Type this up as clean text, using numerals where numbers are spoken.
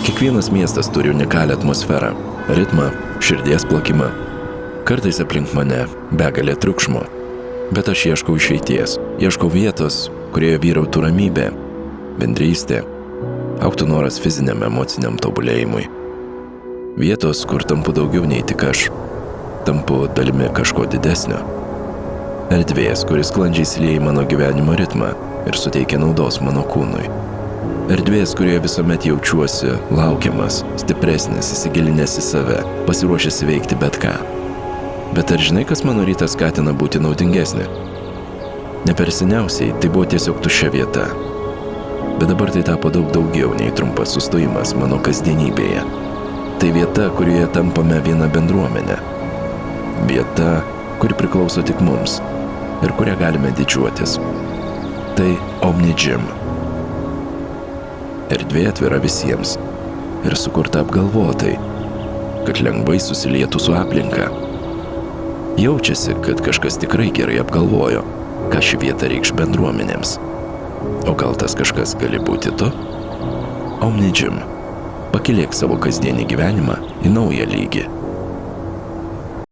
Kiekvienas miestas turi unikalią atmosferą, ritmą, širdies plakimą. Kartais aplink mane begalė triukšmo, bet aš ieškau išeities, ieškau vietos, kurioje vyrautų ramybė, bendrystė, augtų noras fiziniam, emociniam tobulėjimui. Vietos, kur tampu daugiau nei tik aš, tampu dalimi kažko didesnio. Erdvės, kuris sklandžiai įsilieja į mano gyvenimo ritmą ir suteikia naudos mano kūnui. Erdvės, kurioje visuomet jaučiuosi laukiamas, stipresnis, įsigilinęs į save, pasiruošęs įveikti bet ką. Bet ar žinai, kas mano rytą skatina būti naudingesnė? Ne per seniausiai tai buvo tiesiog tuščia vieta. Bet dabar tai tapo daug daugiau nei trumpas sustojimas mano kasdienybėje. Tai vieta, kurioje tampame viena bendruomenė. Vieta, kuri priklauso tik mums ir kurią galime didžiuotis. Tai Omni Gym. Erdvė atvira visiems ir sukurta apgalvotai, kad lengvai susilietų su aplinka. Jaučiasi, kad kažkas tikrai gerai apgalvojo, ką ši vieta reikš bendruomenėms. O gal tas kažkas gali būti tu? Omni Gym. Pakilėk savo kasdienį gyvenimą į naują lygį.